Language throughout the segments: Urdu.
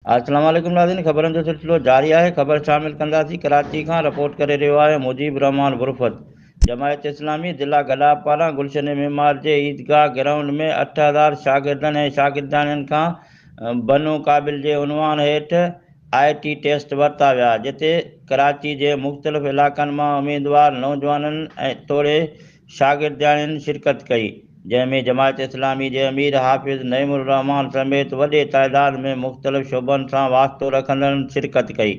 السلام علیکم ناظرین، خبرن جو سلسلو جاری ہے۔ خبر شامل کنداسی کراچی کا رپورٹ کرے رہو ہے مجیب رحمان غرفت۔ جماعت اسلامی ضلع گلا پارا گلشن معمار کے عیدگاہ گراؤنڈ میں 8000 شاگردن اور شاگردانن کا بنو قابل کے عنوان ہیٹھ IT ٹیسٹ ورتا ویا، جتے کراچی کے مختلف علاقن میں امیدوار نوجوانن توڑے شاگردانن شرکت کئی، جن میں جماعت اسلامی کے امیر حافظ نعیم الرحمان سمیت وڈے تعداد میں مختلف شعبن سے واسطو رکھندڑن شرکت کئی۔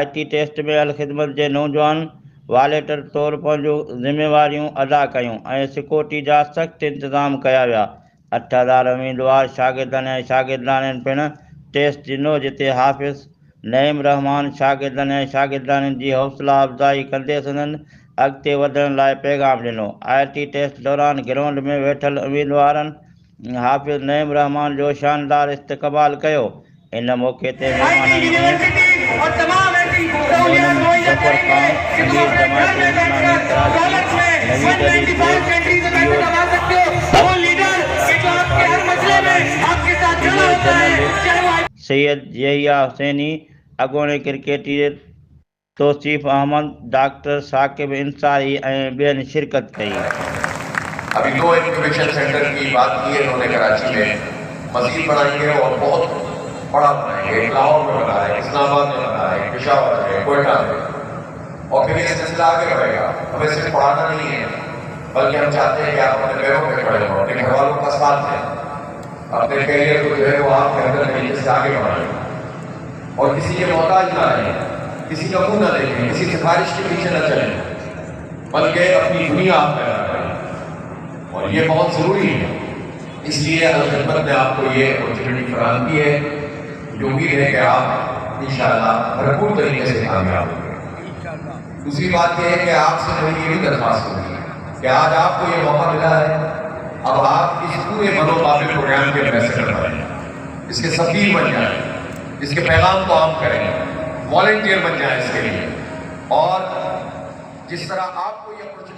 IT ٹیسٹ میں الخدمت کے نوجوان والنٹیئر طور پر ذمہواریوں ادا کیوں اور سیکورٹی جا سخت انتظام کیا ویا۔ 8000 امیدوار شاگردن اور شاگردانن پن ٹیسٹ ڈنو، جتے حافظ نعیم الرحمان شاگردن اور شاگردانن کی حوصلہ افزائی کندے سنن اگتے ودھن لائے پیغام ڈنو۔ IT ٹیسٹ دوران گراؤنڈ میں ویٹھل امیدوارن حافظ نعیم الرحمان جو شاندار استقبال کیو۔ ان موقع تے مہمانن میں ظفر خان امیر جماعت اسلامی کراچی، نوید علی سید یحییٰ حسینی، اگونے کرکٹر توصیف احمد، ڈاکٹر ثاقب انصاری اور بین شرکت کی۔ ابھی 2 انکیوبیشن سینٹر کی بات کی ہے انہوں نے کراچی میں، مزید بنائیں گے اور بہت بڑا بنائیں گے۔ لاہور میں بنا ہے، اسلام آباد میں بنا ہے، پشاور میں، کوئٹہ میں، اور پھر یہ سلسلہ آگے بڑھے گا۔ ہمیں صرف پڑھانا نہیں ہے، بلکہ ہم چاہتے ہیں کہ آپ اپنے پیروں پہ کھڑے ہوں، اپنے گھر والوں کا ساتھ دیں، اپنے کیریئر کو جو ہے وہ آپ کے اندر طریقے سے آگے بڑھائیں اور کسی کے محتاج نہ رہیں، کسی کا منہ نہ دیکھیں، کسی سفارش کے پیچھے نہ چلیں، بلکہ اپنی دنیا آپ پیدا کریں، اور یہ بہت ضروری ہے۔ اس لیے الخدمت نے آپ کو یہ اپورچونٹی فراہم کی ہے، جو امید ہے کہ آپ انشاءاللہ بھرپور طریقے سے کامیاب ہوں گے۔ دوسری بات یہ ہے کہ آپ سے میری یہ بھی درخواست ہوگی کہ آج آپ کو یہ موقع ملا ہے، اب آپ اس پورے بنو قابل پروگرام کے ایمبیسڈر بنیں، اس کے سفیر بن جائیں، اس کے پیغام کو عام کریں، والنٹیئر بن جائیں اس کے لیے، اور جس طرح آپ کو یہ اپورچونٹی